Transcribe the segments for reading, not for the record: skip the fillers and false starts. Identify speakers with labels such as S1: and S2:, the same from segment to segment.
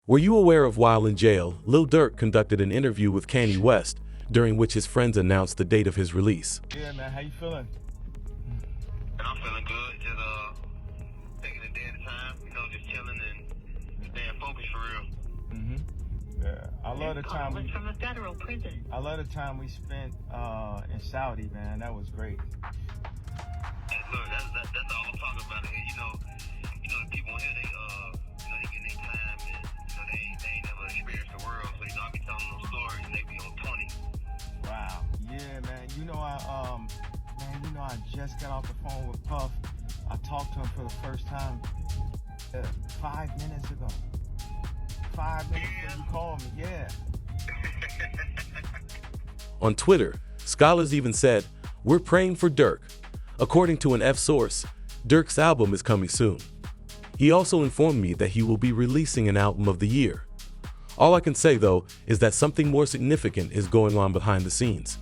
S1: Were you aware of while in jail, Lil Durk conducted an interview with Kanye West, during which his friends announced the date of his release?
S2: Yeah, man, how you feeling?
S3: And I'm feeling good, just taking a day at a time, just chilling and staying focused for real.
S2: Yeah, I love the time we
S4: from a federal prison.
S2: I love the time we spent in Saudi, man. That was great.
S3: And look, that's all I'm talking about here. The people here, they getting their time, and they ain't never experienced the world. So I be telling them stories, and they be on 20.
S2: Wow. Yeah, man. I just got off the phone with Puff. I talked to him for the first time 5 minutes ago. 5 minutes when you called me, yeah.
S1: On Twitter, scholars even said, "We're praying for Durk." According to an F source, Durk's album is coming soon. He also informed me that he will be releasing an album of the year. All I can say, though, is that something more significant is going on behind the scenes.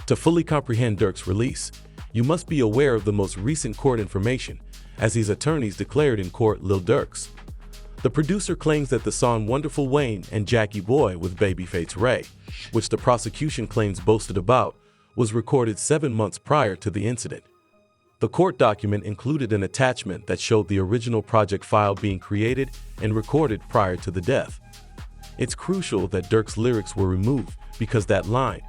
S1: To fully comprehend Durk's release, you must be aware of the most recent court information, as his attorneys declared in court Lil Durk's. The producer claims that the song Wonderful Wayne and Jackie Boy with Babyface Ray, which the prosecution claims boasted about, was recorded 7 months prior to the incident. The court document included an attachment that showed the original project file being created and recorded prior to the death. It's crucial that Durk's lyrics were removed because that line,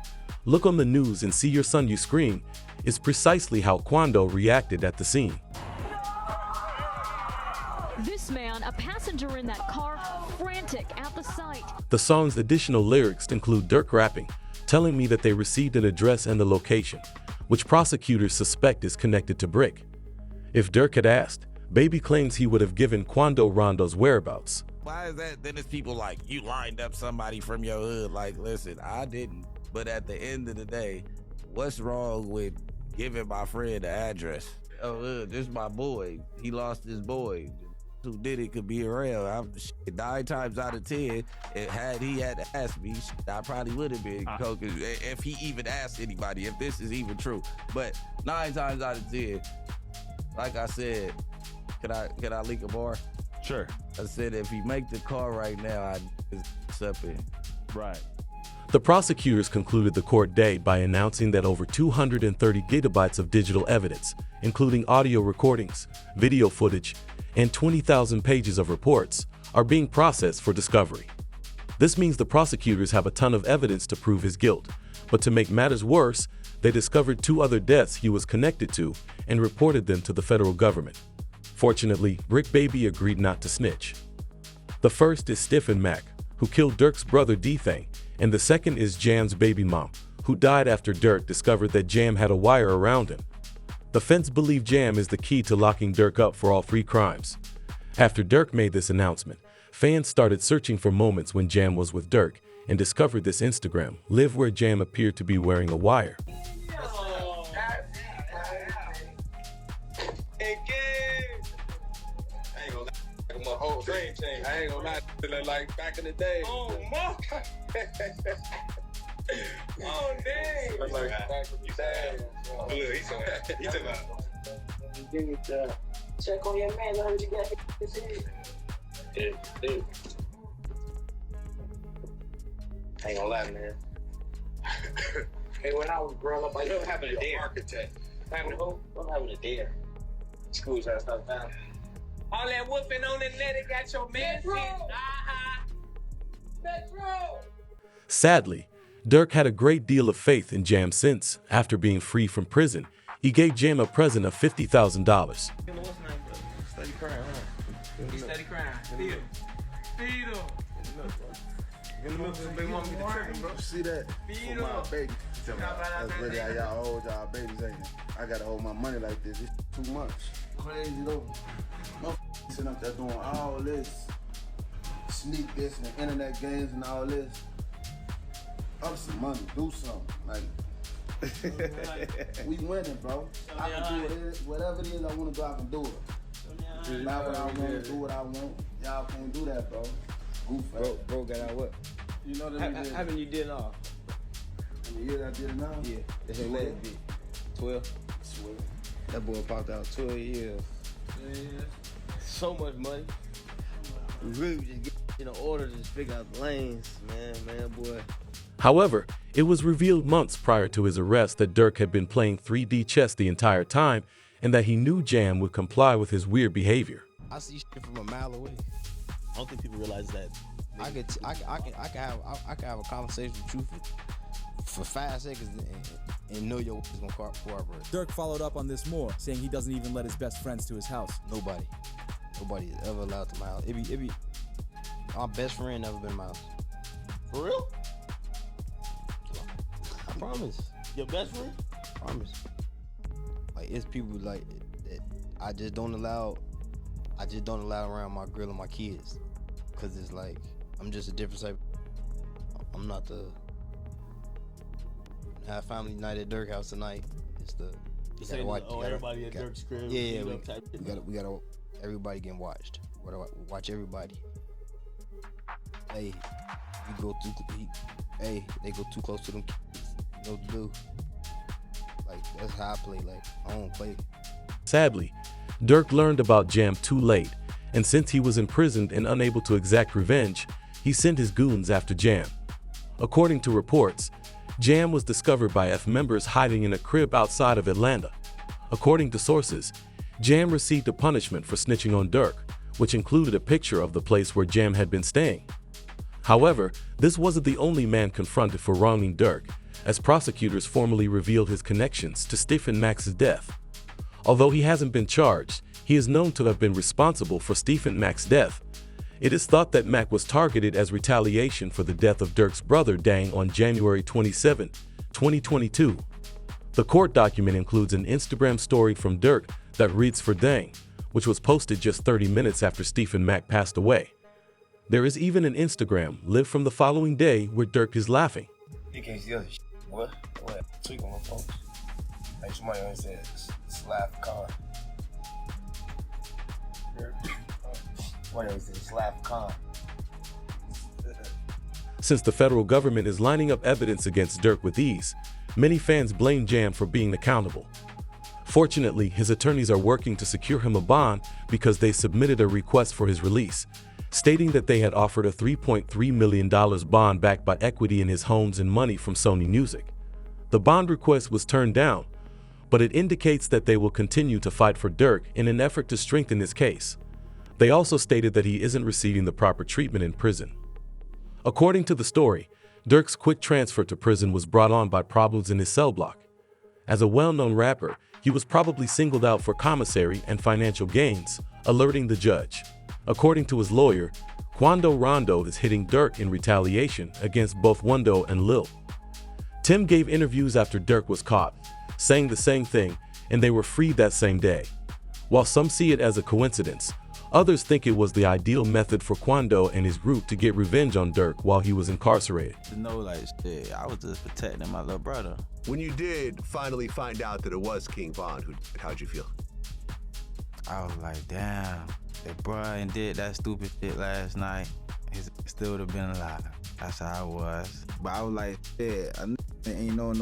S1: "Look on the news and see your son you scream," is precisely how Quando reacted at the scene.
S4: This man, a passenger in that car, frantic at the sight.
S1: The song's additional lyrics include Durk rapping, telling me that they received an address and the location, which prosecutors suspect is connected to Brick. If Durk had asked, Baby claims he would have given Quando Rondo's whereabouts.
S5: Why is that? Then it's people like, you lined up somebody from your hood. Like, listen, I didn't. But at the end of the day, what's wrong with giving my friend the address? Oh, this is my boy. He lost his boy. Who did it could be around. 9 times out of 10, had he had asked me, I probably would have been Coke if he even asked anybody, if this is even true. But 9 times out of 10, like I said, can I leak a bar?
S2: Sure.
S5: I said if he make the call right now, I'd accept it.
S2: Right.
S1: The prosecutors concluded the court day by announcing that over 230 gigabytes of digital evidence, including audio recordings, video footage, and 20,000 pages of reports, are being processed for discovery. This means the prosecutors have a ton of evidence to prove his guilt, but to make matters worse, they discovered 2 other deaths he was connected to and reported them to the federal government. Fortunately, Brick Baby agreed not to snitch. The first is Stiffin Mac, who killed Durk's brother D-Thang, and the second is Jam's baby mom, who died after Durk discovered that Jam had a wire around him. The feds believe Jam is the key to locking Durk up for all 3 crimes. After Durk made this announcement, fans started searching for moments when Jam was with Durk and discovered this Instagram live where Jam appeared to be wearing a wire.
S6: My whole dream changed. I ain't gonna lie, feeling like back in the day. Oh, my. Oh, dang. Like back in the day. Look, he took out.
S7: Check on your man, I heard you got his head.
S6: Yeah. I ain't gonna lie, man.
S7: Hey, when I was growing up, I
S6: You know having a dare. Architect.
S7: having a who? I'm having a dare. School's out of town.
S8: All that whooping on the net, it got your man.
S7: Metro!
S1: Sadly, Durk had a great deal of faith in Jam since, after being free from prison, he gave Jam a present of $50,000.
S8: Steady crying, huh? He steady crying. Feed him. Feed him. Give him milk, big mama get the chicken, bro.
S9: See that?
S8: Feed
S9: For my
S8: him.
S9: baby. That's really how y'all hold y'all babies, ain't it? I gotta hold my money like this. It's too much. Crazy though. My sitting up there doing all this, sneak this and internet games and all this. Up some money, do something. Like, we winning, bro. I can do it. Whatever it is I want to do, I can do it. Not what I want to do what I want. Y'all can't do that, bro. Goof,
S8: Bro got out what?
S9: You know
S8: How many you did off?
S9: In the years I did it now?
S8: Yeah. That's your last bit. 12?
S9: Swear.
S8: That boy popped out 12 years. Yeah. So much money. We really just get
S10: in order to just figure out the lanes, man, boy.
S1: However, it was revealed months prior to his arrest that Durk had been playing 3D chess the entire time and that he knew Jam would comply with his weird behavior.
S10: I see shit from a mile away.
S11: I don't think people realize that.
S10: I can have a conversation with you for 5 seconds and know your is gonna cooperate.
S12: Durk followed up on this more, saying he doesn't even let his best friends to his house.
S10: Nobody is ever allowed to my house. It be my best friend never been in my house.
S11: For real?
S10: I promise.
S11: Your best friend?
S10: I promise. Like it's people like that I just don't allow around my girl and my kids, cause it's like I'm just a different type. I'm not the have family night at Durk house tonight. It's the
S11: you gotta watch. Everybody at Durk's crib.
S10: Yeah, we gotta everybody getting watched. We gotta watch everybody. Hey, you go too. Hey, they go too close to them kids. You know what to do. Like that's how I play. Like I don't play.
S1: Sadly, Durk learned about Jam too late, and since he was imprisoned and unable to exact revenge, he sent his goons after Jam. According to reports, Jam was discovered by F members hiding in a crib outside of Atlanta. According to sources, Jam received a punishment for snitching on Durk, which included a picture of the place where Jam had been staying. However, this wasn't the only man confronted for wronging Durk, as prosecutors formally revealed his connections to Stephen Max's death. Although he hasn't been charged, he is known to have been responsible for Stephen Max's death. It is thought that Mac was targeted as retaliation for the death of Durk's brother Dang on January 27, 2022. The court document includes an Instagram story from Durk that reads for Dang, which was posted just 30 minutes after Stephen Mac passed away. There is even an Instagram live from the following day where Durk is laughing.
S13: You can't see other shit. What? Tweak on my folks. Like somebody always said, slap con. Somebody always said, slap con.
S1: Since the federal government is lining up evidence against Durk with ease, many fans blame Jam for being accountable. Fortunately, his attorneys are working to secure him a bond because they submitted a request for his release, stating that they had offered a $3.3 million bond backed by equity in his homes and money from Sony Music. The bond request was turned down, but it indicates that they will continue to fight for Durk in an effort to strengthen his case. They also stated that he isn't receiving the proper treatment in prison. According to the story, Durk's quick transfer to prison was brought on by problems in his cell block. As a well-known rapper, he was probably singled out for commissary and financial gains, alerting the judge. According to his lawyer, Quando Rondo is hitting Durk in retaliation against both Wando and Lil. Tim gave interviews after Durk was caught, saying the same thing, and they were freed that same day. While some see it as a coincidence, others think it was the ideal method for Quando and his group to get revenge on Durk while he was incarcerated.
S5: To know, like, shit, I was just protecting my little brother.
S14: When you did finally find out that it was King Von, how'd you feel?
S5: I was like, damn, if Brian did that stupid shit last night, he still would have been alive. That's how I was. But I was like, yeah, I ain't know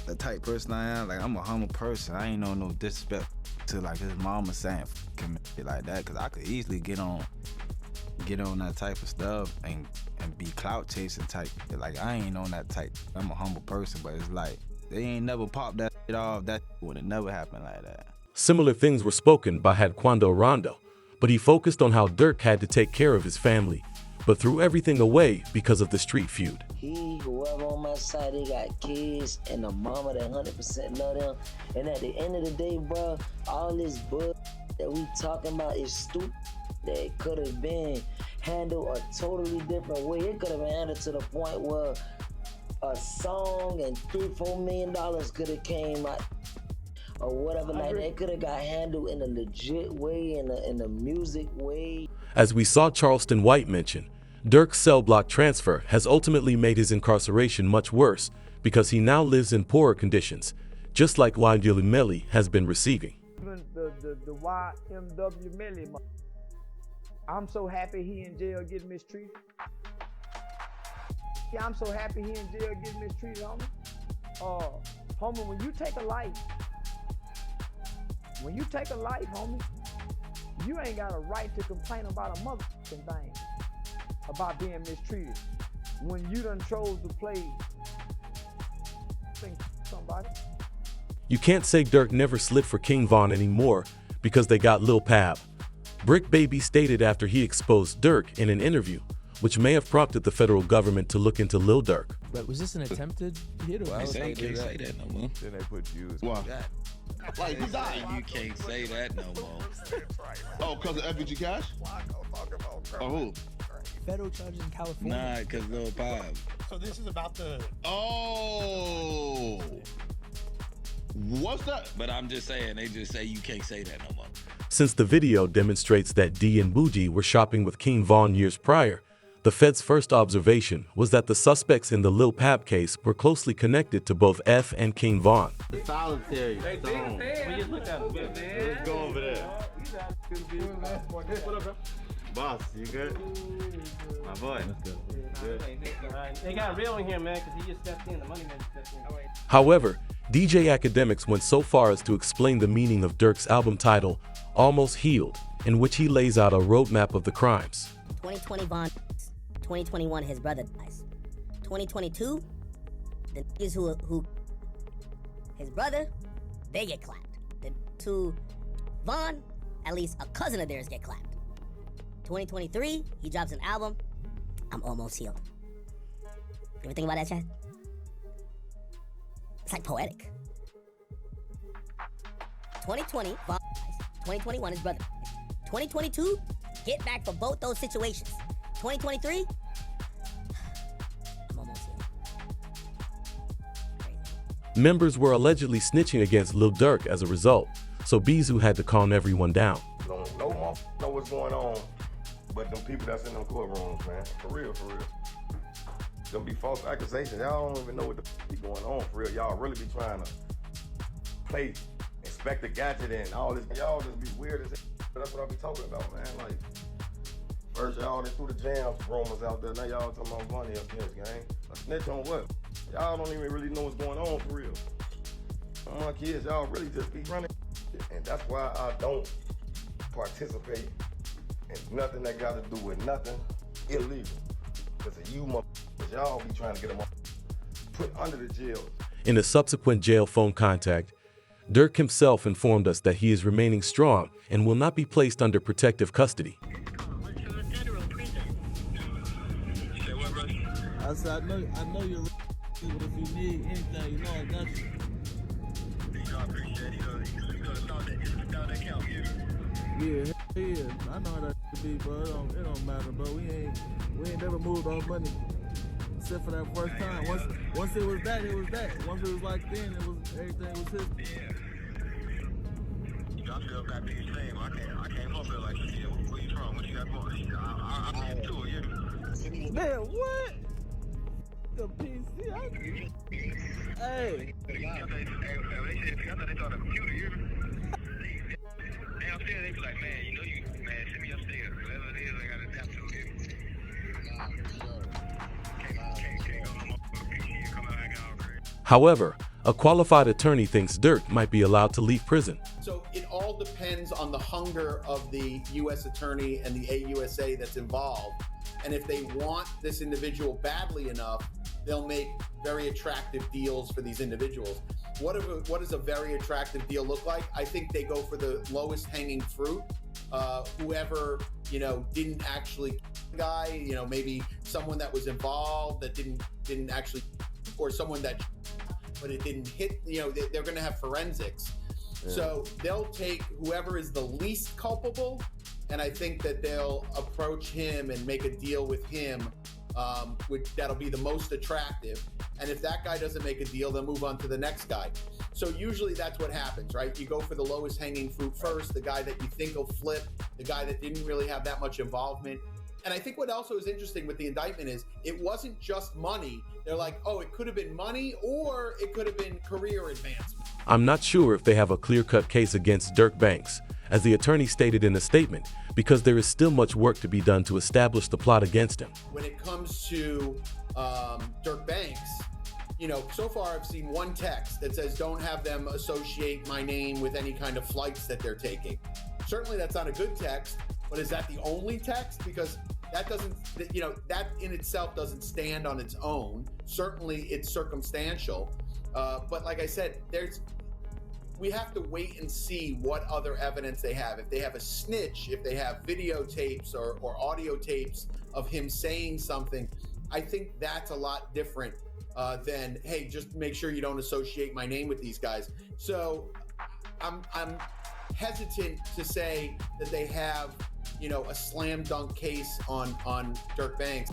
S5: the type person I am. Like, I'm a humble person. I ain't know no disrespect to like his mama saying shit like that, cause I could easily get on that type of stuff and be clout chasing type. Like, I ain't on that type. I'm a humble person, but it's like they ain't never popped that shit off. That would have never happened like that.
S1: Similar things were spoken by Quando Rondo, but he focused on how Durk had to take care of his family, but threw everything away because of the street feud.
S15: Whoever on my side, they got kids and a mama that 100% love them. And at the end of the day, bro, all this bull that we talking about is stupid. That could have been handled a totally different way. It could have been handled to the point where a song and $3-4 million could have came out. Or whatever, like that could have got handled in a legit way, in a music way.
S1: As we saw Charleston White mention, Durk's cell block transfer has ultimately made his incarceration much worse because he now lives in poorer conditions, just like YMW Melly has been receiving.
S2: Even the YMW Melly, I'm so happy he in jail getting mistreated. Yeah, I'm so happy he in jail getting mistreated, homie. Homie, when you take a life, homie, you ain't got a right to complain about a motherfucking thing.
S16: about being mistreated. When you done chose to play somebody.
S1: You can't say Durk never slid for King Von anymore because they got Lil Pab. Brick Baby stated after he exposed Durk in an interview, which may have prompted the federal government to look into Lil Durk.
S12: But was this an attempted hit or
S5: Well, they can't say that no more.
S17: Then they put you as
S18: Why?
S5: God.
S18: Like, he died.
S5: You can't say that no more.
S18: Oh, because of FBG Cash? Oh, who?
S12: Federal charges in California.
S5: Nah, because Lil Pab.
S19: So this is about the...
S18: Oh. What's that?
S5: But I'm just saying, they just say you can't say that no more.
S1: Since the video demonstrates that D and Bougie were shopping with King Von years prior, the Fed's first observation was that the suspects in the Lil Pab case were closely connected to both F and King Von.
S11: Solitary.
S8: Hey, big fan. We just looked at him. Big fan.
S11: Let's go over there. What up, bro? Boss, you good? My boy. Good.
S8: They got real in here, man, because he just stepped in. The money man stepped in.
S1: However, DJ Academics went so far as to explain the meaning of Durk's album title, Almost Healed, in which he lays out a roadmap of the crimes.
S20: 2020 Von, 2021 his brother dies. 2022, the niggas who his brother, they get clapped. The two Von, at least a cousin of theirs get clapped. 2023, he drops an album, I'm Almost Healed. You ever think about that, Chad? It's like poetic. 2020, Von dies. 2021 his brother dies. 2022, hit back for both those situations. 2023, I'm Almost Healed.
S1: Members were allegedly snitching against Lil Durk as a result, so Bizu had to calm everyone down.
S21: No motherfucker know what's going on, but them people that's in them courtrooms, man. For real, for real. Gonna be false accusations. Y'all don't even know what the be going on for real. Y'all really be trying to play Inspector Gadget and all this. Y'all just be weird as hell. That's what I be talking about, man. Like, first y'all done threw the jams rumors out there. Now y'all talking about money up there, gang. A snitch on what? Y'all don't even really know what's going on for real. Some of my kids, y'all really just be running. And that's why I don't participate in nothing that got to do with nothing illegal. Because of you motherfuckers, y'all be trying to get them put under the jail.
S1: In a subsequent jail phone contact, Durk himself informed us that he is remaining strong and will not be placed under protective custody.
S11: I said, I know you're real, but if you need anything, you know I got you. Yeah, I know how that be, bro. It don't matter, bro. We ain't never moved on money. Except for that first time. Once it was that, it was that. Once it was like then, it was everything was his.
S3: I feel got these same. I can't fulfill like shit. Where you from? What you got going? I'm too, yeah.
S11: Man, what? The PC. Hey.
S3: I thought they thought a computer, you hear me? Downstairs, they be like, man, you know you, man, send me upstairs. Whatever it is, I got to tap to it.
S1: However, a qualified attorney thinks Durk might be allowed to leave prison.
S22: So it all depends on the hunger of the U.S. attorney and the AUSA that's involved. And if they want this individual badly enough, they'll make very attractive deals for these individuals. What does a very attractive deal look like? I think they go for the lowest hanging fruit. Whoever, didn't actually guy, maybe someone that was involved that didn't actually, or someone that, but it didn't hit, they're going to have forensics. Yeah. So they'll take whoever is the least culpable, and I think that they'll approach him and make a deal with him, that'll be the most attractive. And if that guy doesn't make a deal, they'll move on to the next guy. So usually that's what happens, right? You go for the lowest hanging fruit first, the guy that you think will flip, the guy that didn't really have that much involvement. And I think what also is interesting with the indictment is it wasn't just money. They're like, oh, it could have been money or it could have been career advancement.
S1: I'm not sure if they have a clear-cut case against Durk Banks, as the attorney stated in a statement, because there is still much work to be done to establish the plot against him.
S22: When it comes to Durk Banks, so far I've seen one text that says don't have them associate my name with any kind of flights that they're taking. Certainly that's not a good text, but is that the only text? Because that doesn't, that in itself doesn't stand on its own. Certainly it's circumstantial. But like I said, we have to wait and see what other evidence they have. If they have a snitch, if they have videotapes or audio tapes of him saying something, I think that's a lot different than, hey, just make sure you don't associate my name with these guys. So I'm hesitant to say that they have, a slam dunk case on Durk Banks.